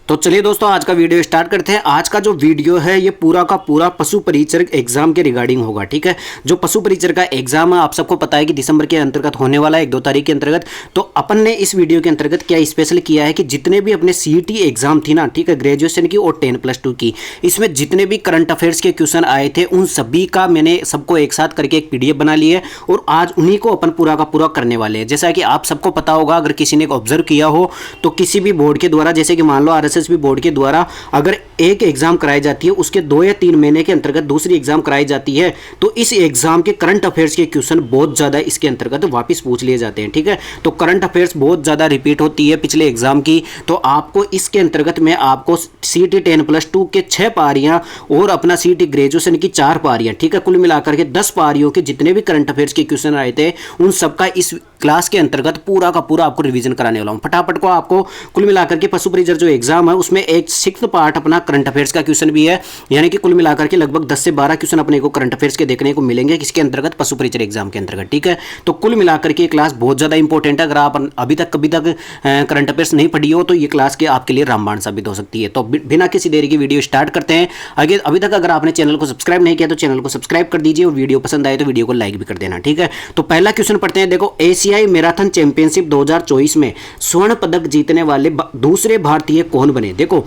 तो चलिए दोस्तों, आज का वीडियो स्टार्ट करते हैं। आज का जो वीडियो है ये पूरा का पूरा पशु परिचर एग्जाम के रिगार्डिंग होगा। ठीक है, जो पशु परिचर का एग्जाम है आप सबको पता है कि दिसंबर के अंतर्गत होने वाला है, 1-2 तारीख के अंतर्गत। तो अपन ने इस वीडियो के अंतर्गत क्या स्पेशल किया है कि जितने भी अपने सीईटी एग्जाम थी ना, ठीक है, ग्रेजुएशन की और 10+2 की, इसमें जितने भी करंट अफेयर्स के क्वेश्चन आए थे उन सभी का मैंने सबको एक साथ करके एक PDF बना ली है और आज उन्हीं को अपन पूरा का पूरा करने वाले हैं। जैसा कि आप सबको पता होगा, अगर किसी ने ऑब्जर्व किया हो तो किसी भी बोर्ड के द्वारा, जैसे कि मान लो RSSB बोर्ड के द्वारा अगर एक एग्जाम कराई जाती है, उसके 2 या 3 महीने के अंतर्गत दूसरी एग्जाम कराई जाती है, तो इस एग्जाम के करंट अफेयर्स के क्वेश्चन बहुत ज्यादा इसके अंतर्गत वापस पूछ लिए जाते हैं। ठीक है, तो करंट अफेयर्स बहुत ज्यादा रिपीट होती है पिछले एग्जाम की। तो आपको इसके अंतर्गत में आपको CET 10+2 के 6 पारियां और अपना CET ग्रेजुएशन की 4 पारियां, ठीक है, कुल मिलाकर के 10 पारियों के जितने भी करंट अफेयर्स के क्वेश्चन आए थे उन सबका इस क्लास के अंतर्गत पूरा का पूरा आपको रिवीजन कराने वाला हूं। फटाफट को आपको कुल मिलाकर के पशु परिचर जो एग्जाम है उसमें एक 6th पार्ट अपना करंट अफेयर्स का क्वेश्चन भी है, यानी कि कुल मिलाकर के लगभग 10 से 12 क्वेश्चन अपने को करंट अफेयर्स के देखने को मिलेंगे किसके अंतर्गत, पशु परिचर एग्जाम के अंतर्गत। ठीक है, तो कुल मिलाकर के क्लास बहुत ज्यादा इंपॉर्टेंट है। अगर आप कभी तक करंट अफेयर्स नहीं पढ़ी हो तो ये क्लास के आपके लिए रामबाण साबित हो सकती है। तो बिना किसी देरी की वीडियो स्टार्ट करते हैं। आगे अभी तक अगर आपने चैनल को सब्सक्राइब नहीं किया तो चैनल को सब्सक्राइब कर दीजिए और वीडियो पसंद आए तो वीडियो को लाइक भी कर देना। ठीक है, तो पहला क्वेश्चन पढ़ते हैं। देखो, एशियाई मैराथन चैंपियनशिप 2024 में स्वर्ण पदक जीतने वाले दूसरे भारतीय कौन बने। देखो,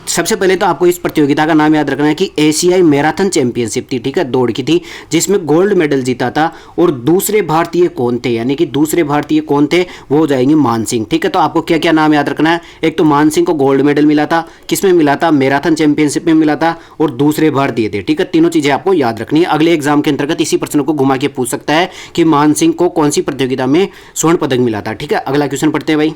सबसे पहले तो आपको इस प्रतियोगिता का नाम याद रखना है कि एशियाई मैराथन चैंपियनशिप थी, ठीक है, दौड़ की थी, जिसमें गोल्ड मेडल जीता था। और दूसरे भारतीय कौन थे, यानी कि दूसरे भारतीय कौन थे, वो हो जाएंगे मान सिंह। ठीक है, तो आपको क्या क्या नाम याद रखना है। एक तो मान सिंह को गोल्ड मेडल मिला था, किसमें मिला था, मैराथन चैंपियनशिप में मिला था, और दूसरे भारतीय थे। ठीक है, तीनों चीजें आपको याद रखनी है। अगले एग्जाम के अंतर्गत इसी प्रश्न को घुमा के पूछ सकता है कि मान सिंह को कौन सी प्रतियोगिता में स्वर्ण पदक मिला था। ठीक है, अगला क्वेश्चन पढ़ते हैं भाई।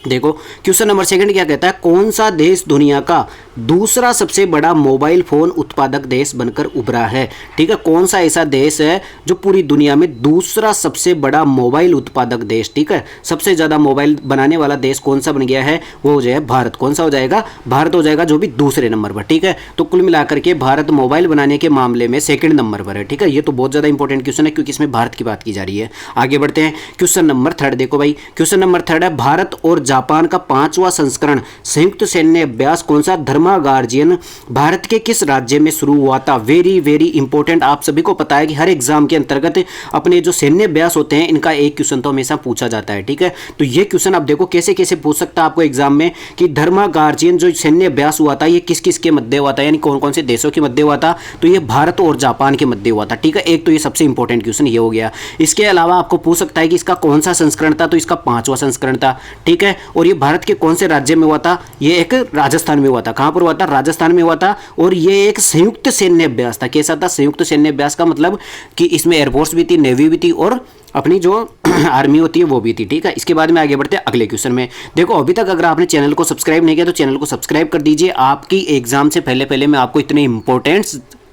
देखो, क्वेश्चन नंबर 2 क्या कहता है, कौन सा देश दुनिया का दूसरा सबसे बड़ा मोबाइल फोन उत्पादक देश बनकर उभरा है। ठीक है, कौन सा ऐसा देश है जो पूरी दुनिया में दूसरा सबसे बड़ा मोबाइल उत्पादक देश, ठीक है, सबसे ज्यादा मोबाइल बनाने वाला देश कौन सा बन गया है, वो हो जाएगा भारत। कौन सा हो जाएगा, भारत हो जाएगा, जो भी दूसरे नंबर पर। ठीक है, तो कुल मिलाकर के भारत मोबाइल बनाने के मामले में 2nd नंबर पर है। ठीक है, ये तो बहुत ज्यादा इंपॉर्टेंट क्वेश्चन है क्योंकि इसमें भारत की बात की जा रही है। आगे बढ़ते हैं, क्वेश्चन नंबर 3 देखो भाई। क्वेश्चन नंबर 3 है, भारत और जापान का 5वां संस्करण संयुक्त सैन्य अभ्यास कौन सा धर्मा गार्जियन भारत के किस राज्य में शुरू हुआ था। वेरी वेरी इंपॉर्टेंट, आप सभी को पता है कि हर एग्जाम के अंतर्गत अपने जो सैन्य अभ्यास होते हैं इनका एक क्वेश्चन तो हमेशा पूछा जाता है। ठीक है, तो ये क्वेश्चन आप देखो कैसे कैसे पूछ सकता है आपको एग्जाम में कि धर्मा गार्जियन जो सैन्य अभ्यास हुआ था ये किस किस के मध्य हुआ था, यानी कौन कौन से देशों के मध्य हुआ था, तो ये भारत और जापान के मध्य हुआ था। ठीक है, एक तो ये सबसे इंपॉर्टेंट क्वेश्चन ये हो गया। इसके अलावा आपको पूछ सकता है कि इसका कौन सा संस्करण था, तो इसका 5वां संस्करण था। ठीक है, और ये भारत के कौन से राज्य में हुआ था, ये एक राजस्थान में हुआ था। कहां पर हुआ था, राजस्थान में हुआ था। और ये एक संयुक्त सैन्य अभ्यास था। कैसा था, संयुक्त सैन्य अभ्यास का मतलब कि इसमें एयरफोर्स भी थी, नेवी भी थी और अपनी जो आर्मी होती है वो भी थी। ठीक है, इसके बाद में आगे बढ़ते हैं अगले क्वेश्चन में। देखो, अभी तक अगर आपने चैनल को सब्सक्राइब नहीं किया तो चैनल को सब्सक्राइब कर दीजिए। आपकी एग्जाम से पहले पहले मैं आपको इतने इंपॉर्टेंट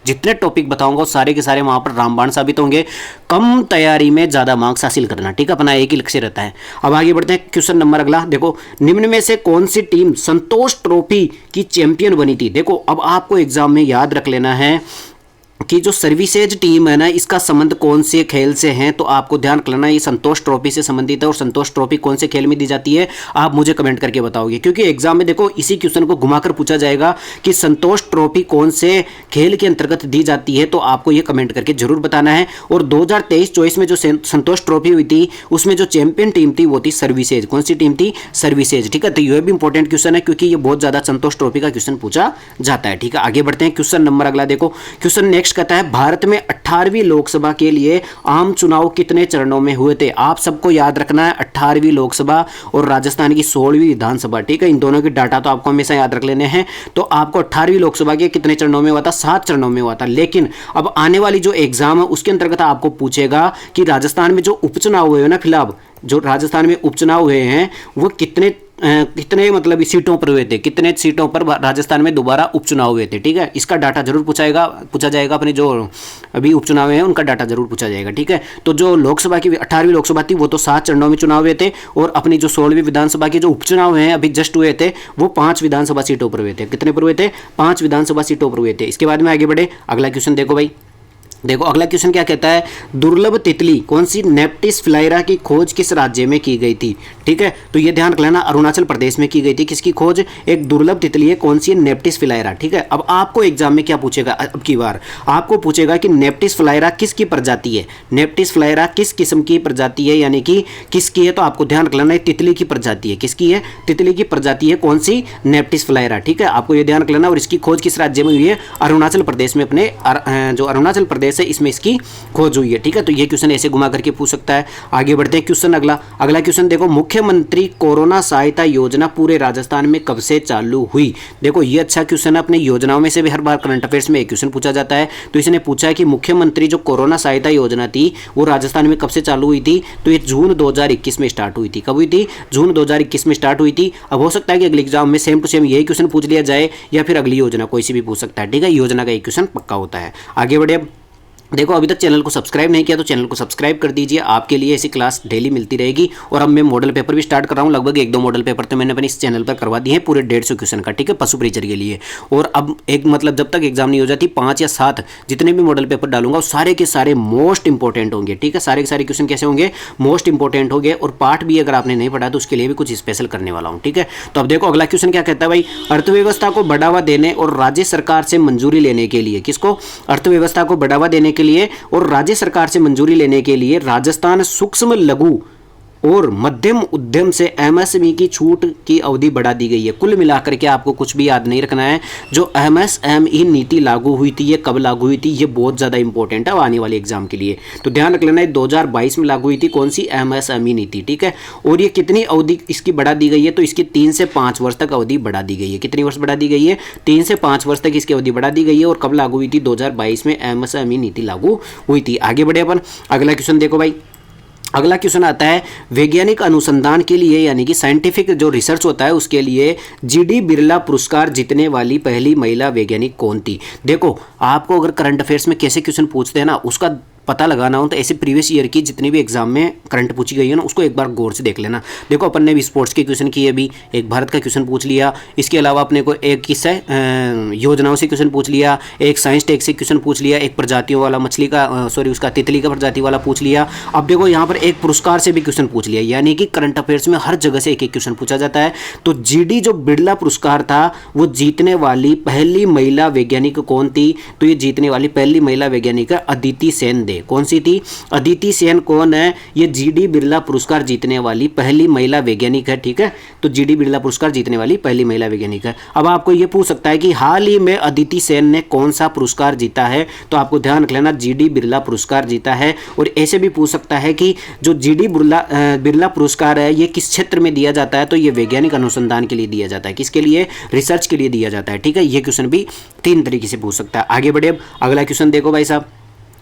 जितने टॉपिक बताऊंगा वो सारे के सारे वहां पर रामबाण साबित होंगे। कम तैयारी में ज्यादा मार्क्स हासिल करना, ठीक है, अपना एक ही लक्ष्य रहता है। अब आगे बढ़ते हैं, क्वेश्चन नंबर अगला। देखो, निम्न में से कौन सी टीम संतोष ट्रॉफी की चैंपियन बनी थी। देखो, अब आपको एग्जाम में याद रख लेना है कि जो सर्विसेज टीम है ना, इसका संबंध कौन से खेल से है, तो आपको ध्यान रखना ये संतोष ट्रॉफी से संबंधित है। और संतोष ट्रॉफी कौन से खेल में दी जाती है आप मुझे कमेंट करके बताओगे, क्योंकि एग्जाम में देखो इसी क्वेश्चन को घुमाकर पूछा जाएगा कि संतोष ट्रॉफी कौन से खेल के अंतर्गत दी जाती है, तो आपको ये कमेंट करके जरूर बताना है। और 2023-24 में जो संतोष ट्रॉफी हुई थी उसमें जो चैंपियन टीम थी वो थी सर्विसेज। कौन सी टीम थी, सर्विसेज। ठीक है, तो यह भी इंपॉर्टेंट क्वेश्चन है क्योंकि ये बहुत ज्यादा संतोष ट्रॉफी का क्वेश्चन पूछा जाता है। ठीक है, आगे बढ़ते हैं, क्वेश्चन नंबर अगला देखो। क्वेश्चन नेक्स्ट कहता है, भारत में 18वीं लोकसभा के लिए आम चुनाव कितने चरणों में हुए थे। आप सबको याद रखना है 18वीं लोकसभा और राजस्थान की 16वीं विधानसभा। ठीक है, इन दोनों की डाटा तो आपको हमेशा याद रख लेने हैं। तो आपको 18वीं लोकसभा के कितने चरणों में हुआ था, 7 चरणों में हुआ था। लेकिन अब आने वाली जो एग्जाम है उसके अंतर्गत आपको पूछेगा कि राजस्थान में जो उपचुनाव हुए हैं ना, फिलहाल जो राजस्थान में उपचुनाव हुए हैं वो कितने मतलब सीटों पर हुए थे, कितने सीटों पर राजस्थान में दोबारा उपचुनाव हुए थे। ठीक है, इसका डाटा जरूर पूछा जाएगा। अपने जो अभी उपचुनाव हैं उनका डाटा जरूर पूछा जाएगा। ठीक है, तो जो लोकसभा की 18वीं लोकसभा थी वो तो 7 चरणों में चुनाव हुए थे और अपनी जो 16वीं विधानसभा के जो उपचुनाव हैं अभी जस्ट हुए थे वो 5 विधानसभा सीटों पर हुए थे। कितने पर हुए थे, 5 विधानसभा सीटों पर हुए थे। इसके बाद में आगे बढ़े, अगला क्वेश्चन देखो भाई। देखो अगला क्वेश्चन क्या कहता है, दुर्लभ तितली कौन सी नेप्टिस फ्लाइरा की खोज किस राज्य में की गई थी। ठीक है, तो ये ध्यान रख लेना, अरुणाचल प्रदेश में की गई थी। किसकी खोज, एक दुर्लभ तितली है, कौन सी है, नेप्टिस फ्लाइरा। ठीक है, अब आपको एग्जाम में क्या पूछेगा, अब की बार आपको पूछेगा कि नेप्टिस फ्लाइरा किसकी प्रजाति है, नेप्टिस फ्लाइरा किस किस्म की प्रजाति है, यानी कि किसकी है। तो आपको ध्यान रख लेना तितली की प्रजाति है, किसकी है, तितली की प्रजाति है, कौन सी, नेप्टिस फ्लाइरा। ठीक है, आपको ये ध्यान रख लेना। और इसकी खोज किस राज्य में हुई है, अरुणाचल प्रदेश में, अपने जो अरुणाचल प्रदेश है इसमें इसकी खोज हुई है। ठीक है, तो ये क्वेश्चन ऐसे घुमा करके पूछ सकता है। आगे बढ़ते हैं क्वेश्चन अगला क्वेश्चन देखो, मुख्यमंत्री कोरोना सहायता योजना पूरे राजस्थान में कब से चालू हुई। देखो ये अच्छा क्वेश्चन है, अपने योजनाओं में से भी हर बार करंट अफेयर्स में एक क्वेश्चन पूछा जाता है। तो इसने पूछा है कि मुख्यमंत्री जो कोरोना सहायता योजना थी वो राजस्थान में कब से चालू हुई थी। तो ये जून 2021 में स्टार्ट हुई थी। कब हुई थी, जून 2021 में स्टार्ट हुई थी। अब हो सकता है कि अगले एग्जाम में सेम टू सेम यही क्वेश्चन पूछ लिया जाए, या फिर अगली योजना कोई सी भी पूछ सकता है। ठीक है, योजना का एक क्वेश्चन पक्का होता है। आगे बढ़े, अब देखो अभी तक चैनल को सब्सक्राइब नहीं किया तो चैनल को सब्सक्राइब कर दीजिए, आपके लिए ऐसी क्लास डेली मिलती रहेगी। और अब मैं मॉडल पेपर भी स्टार्ट कर रहा हूँ, लगभग 1-2 मॉडल पेपर तो मैंने अपने इस चैनल पर करवा दिए हैं, पूरे 150 क्वेश्चन का। ठीक है, पशु परिचर के लिए। और अब एक मतलब जब तक एग्जाम नहीं हो जाती 5 या 7 जितने भी मॉडल पेपर डालूंगा वो सारे के सारे मोस्ट इंपॉर्टेंट होंगे। ठीक है, सारे के सारे क्वेश्चन कैसे होंगे, मोस्ट इंपॉर्टेंट होंगे। और पार्ट भी अगर आपने नहीं पढ़ा तो उसके लिए भी कुछ स्पेशल करने वाला हूँ। ठीक है, तो अब देखो अगला क्वेश्चन क्या कहता है भाई, अर्थव्यवस्था को बढ़ावा देने और राज्य सरकार से मंजूरी लेने के लिए, किसको, अर्थव्यवस्था को बढ़ावा देने के लिए और राज्य सरकार से मंजूरी लेने के लिए राजस्थान सूक्ष्म लघु और मध्यम उद्यम से एमएसएमई की छूट की अवधि बढ़ा दी गई है। कुल मिलाकर के आपको कुछ भी याद नहीं रखना है, जो एमएसएमई नीति लागू हुई थी ये कब लागू हुई थी, ये बहुत ज़्यादा इंपॉर्टेंट है आने वाले एग्जाम के लिए। तो ध्यान रख लेना है 2022 में लागू हुई थी कौन सी, एमएसएमई नीति। ठीक है, और ये कितनी अवधि इसकी बढ़ा दी गई है, तो इसकी 3 से 5 वर्ष तक अवधि बढ़ा दी गई है। कितनी वर्ष बढ़ा दी गई है, 3 से 5 वर्ष तक इसकी अवधि बढ़ा दी गई है। और कब लागू हुई थी, 2022 में एमएसएमई नीति लागू हुई थी। आगे बढ़े अपन, अगला क्वेश्चन देखो भाई, अगला क्वेश्चन आता है, वैज्ञानिक अनुसंधान के लिए यानी कि साइंटिफिक जो रिसर्च होता है उसके लिए जीडी बिरला पुरस्कार जीतने वाली पहली महिला वैज्ञानिक कौन थी। देखो आपको अगर करंट अफेयर्स में कैसे क्वेश्चन पूछते हैं ना उसका पता लगाना हो तो ऐसे प्रीवियस ईयर की जितनी भी एग्जाम में करंट पूछी गई है ना उसको एक बार गौर से देख लेना। देखो अपन ने भी स्पोर्ट्स के क्वेश्चन किए, अभी एक भारत का क्वेश्चन पूछ लिया, इसके अलावा अपने को एक किस्सा योजनाओं से क्वेश्चन पूछ लिया, एक साइंस टेक से क्वेश्चन पूछ लिया, एक प्रजातियों वाला मछली का उसका तितली का प्रजाति वाला पूछ लिया। अब देखो यहाँ पर एक पुरस्कार से भी क्वेश्चन पूछ लिया, यानी कि करंट अफेयर्स में हर जगह से एक एक क्वेश्चन पूछा जाता है। तो जीडी जो बिरला पुरस्कार था वो जीतने वाली पहली महिला वैज्ञानिक कौन थी, तो ये जीतने वाली पहली महिला वैज्ञानिक अदिति सेन दे। कौन सी थी, अदिति सेन कौन है, ये जीडी बिरला पुरस्कार जीतने वाली पहली महिला वैज्ञानिक है। ठीक है, तो जीडी बिरला पुरस्कार जीतने वाली पहली महिला वैज्ञानिक है। अब आपको ये पूछ सकता है कि हाल ही में अदिति सेन ने कौन सा पुरस्कार जीता है, तो आपको ध्यान रख लेना जीडी बिरला पुरस्कार जीता है। और ऐसे भी पूछ सकता है कि जो जीडी बिरला पुरस्कार है ये किस क्षेत्र में दिया जाता है, तो ये वैज्ञानिक अनुसंधान के लिए दिया जाता है। किसके लिए, रिसर्च के लिए दिया जाता है। ठीक है, ये क्वेश्चन भी 3 तरीके से पूछ सकता है। आगे बढ़े, अब अगला क्वेश्चन देखो भाई साहब,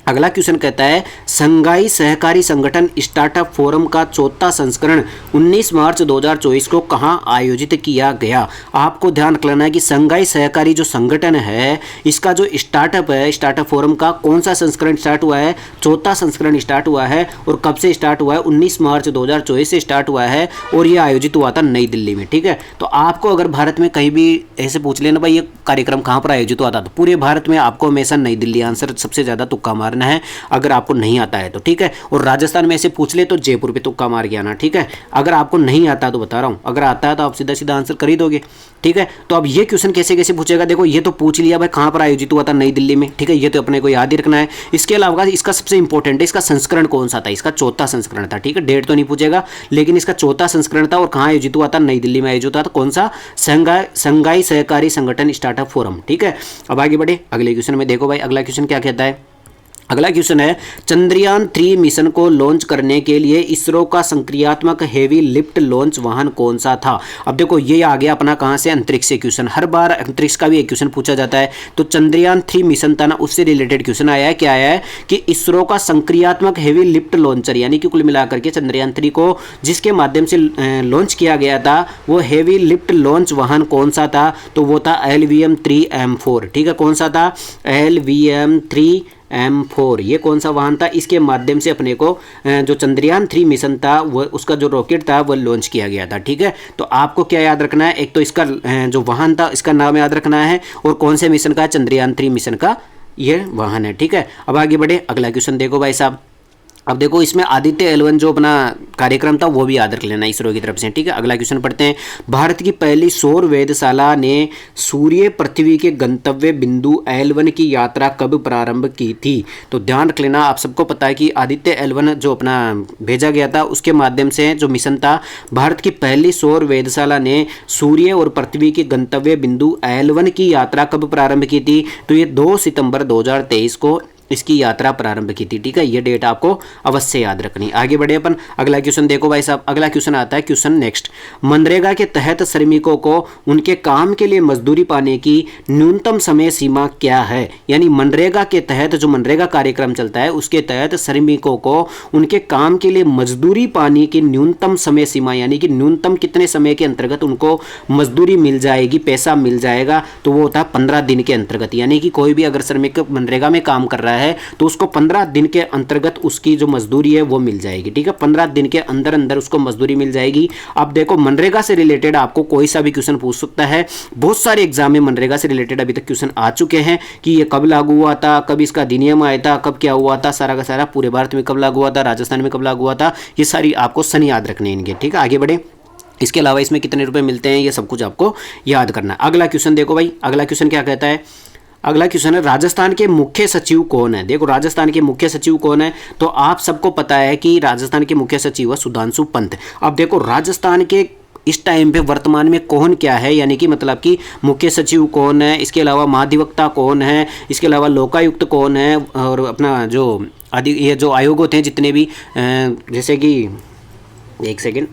अगला क्वेश्चन कहता है, संघाई सहकारी संगठन स्टार्टअप फोरम का 4था संस्करण 19 मार्च 2024 को कहां आयोजित किया गया। आपको ध्यान रख लेना है कि संघाई सहकारी जो संगठन है इसका जो स्टार्टअप है, स्टार्टअप फोरम का कौन सा संस्करण स्टार्ट हुआ है, 4था संस्करण स्टार्ट हुआ है। और कब से स्टार्ट हुआ है, 19 मार्च 2024 से स्टार्ट हुआ है और ये आयोजित हुआ था नई दिल्ली में। ठीक है, तो आपको अगर भारत में कहीं भी ऐसे पूछ लेना भाई ये कार्यक्रम कहाँ पर आयोजित हुआ था, तो पूरे भारत में आपको हमेशा नई दिल्ली आंसर सबसे ज़्यादा तुक्का मारना है अगर आपको नहीं आता है तो। ठीक है, और राजस्थान में ऐसे पूछ ले तो जयपुर पे तुक्का मार के आना। ठीक है, अगर आपको नहीं आता तो बता रहा हूं, अगर आता है तो आप सीधा सीधा आंसर कर ही दोगे। ठीक है, तो अब ये क्वेश्चन कैसे कैसे पूछेगा, देखो ये तो पूछ लिया भाई कहां पर आयोजित हुआ था, नई दिल्ली में। ठीक है, ये तो अपने को याद ही रखना है। इसके अलावा इसका सबसे इंपॉर्टेंट है इसका संस्करण कौन सा था, इसका 4था संस्करण था। ठीक है, डेट तो नहीं पूछेगा लेकिन इसका 4था संस्करण था और कहां आयोजित हुआ था, नई दिल्ली में आयोजित हुआ था। कौन सा, संघाई सहकारी संगठन स्टार्टअप फोरम। ठीक है, अब आगे बढ़े अगले क्वेश्चन में। देखो भाई अगला क्वेश्चन क्या कहता है, अगला क्वेश्चन है, चंद्रयान 3 मिशन को लॉन्च करने के लिए इसरो का संक्रियात्मक हेवी लिफ्ट लॉन्च वाहन कौन सा था। अब देखो ये आ गया अपना कहां से, अंतरिक्ष से क्वेश्चन। हर बार अंतरिक्ष का भी एक क्वेश्चन पूछा जाता है। तो चंद्रयान 3 मिशन था ना, उससे रिलेटेड क्वेश्चन आया है। क्या आया है कि इसरो का संक्रियात्मक हेवी लिफ्ट लॉन्चर, यानी कि कुल मिलाकर के चंद्रयान 3 को जिसके माध्यम से लॉन्च किया गया था वो हेवी लिफ्ट लॉन्च वाहन कौन सा था, तो वो था LVM-3M4। ठीक है, कौन सा था, LVM-3M4। ये कौन सा वाहन था, इसके माध्यम से अपने को जो चंद्रयान 3 मिशन था वो उसका जो रॉकेट था वो लॉन्च किया गया था। ठीक है, तो आपको क्या याद रखना है, एक तो इसका जो वाहन था इसका नाम याद रखना है और कौन से मिशन का, चंद्रयान 3 मिशन का ये वाहन है, ठीक है। अब आगे बढ़े, अगला क्वेश्चन देखो भाई साहब। अब देखो इसमें आदित्य L1 जो अपना कार्यक्रम था वो भी याद रख लेना इसरो की तरफ से, ठीक है। अगला क्वेश्चन पढ़ते हैं। भारत की पहली सौर वेधशाला ने सूर्य पृथ्वी के गंतव्य बिंदु L1 की यात्रा कब प्रारंभ की थी? तो ध्यान रख लेना, आप सबको पता है कि आदित्य L1 जो अपना भेजा गया था उसके माध्यम से जो मिशन था, भारत की पहली सौर वेधशाला ने सूर्य और पृथ्वी के गंतव्य बिंदु L1 की यात्रा कब प्रारंभ की थी? तो ये 2 सितंबर 2023 को इसकी यात्रा प्रारंभ की थी, ठीक है। ये डेट आपको अवश्य याद रखनी। आगे बढ़े अपन, अगला क्वेश्चन देखो भाई साहब। अगला क्वेश्चन आता है, क्वेश्चन नेक्स्ट। मनरेगा के तहत श्रमिकों को उनके काम के लिए मजदूरी पाने की न्यूनतम समय सीमा क्या है? यानी मनरेगा के तहत जो मनरेगा कार्यक्रम चलता है उसके तहत श्रमिकों को उनके काम के लिए मजदूरी पाने की न्यूनतम समय सीमा, यानी कि न्यूनतम कितने समय के अंतर्गत उनको मजदूरी मिल जाएगी, पैसा मिल जाएगा, तो वो होता है 15 दिन के अंतर्गत। यानी कि कोई भी अगर श्रमिक मनरेगा में काम कर रहा है तो उसको 15 दिन के अंतर्गत उसकी जो मजदूरी है वो मिल जाएगी, ठीक है। 15 दिन के अंदर अंदर उसको मजदूरी मिल जाएगी। अब देखो मनरेगा से रिलेटेड आपको कोई सा भी क्वेश्चन पूछ सकता है। बहुत सारे एग्जाम में मनरेगा से रिलेटेड अभी तक क्वेश्चन आ चुके हैं कि ये कब लागू हुआ था, कब इसका अधिनियम आया था, कब क्या हुआ था, सारा का सारा पूरे भारत में कब लागू हुआ था, राजस्थान में कब लागू हुआ था, ये सारी आपको सन याद रखने इनके, ठीक है। आगे बढ़े, इसके अलावा इसमें कितने रुपए मिलते हैं ये सब कुछ आपको याद करना। अगला क्वेश्चन देखो भाई, अगला क्वेश्चन क्या कहता है? अगला क्वेश्चन है, राजस्थान के मुख्य सचिव कौन है? देखो राजस्थान के मुख्य सचिव कौन है, तो आप सबको पता है कि राजस्थान के मुख्य सचिव है सुधांशु पंत। अब देखो राजस्थान के इस टाइम पे वर्तमान में कौन क्या है, यानी कि मतलब कि मुख्य सचिव कौन है, इसके अलावा महाधिवक्ता कौन है, इसके अलावा लोकायुक्त कौन है, और अपना जो ये जो आयोग होते हैं जितने भी, जैसे कि एक सेकेंड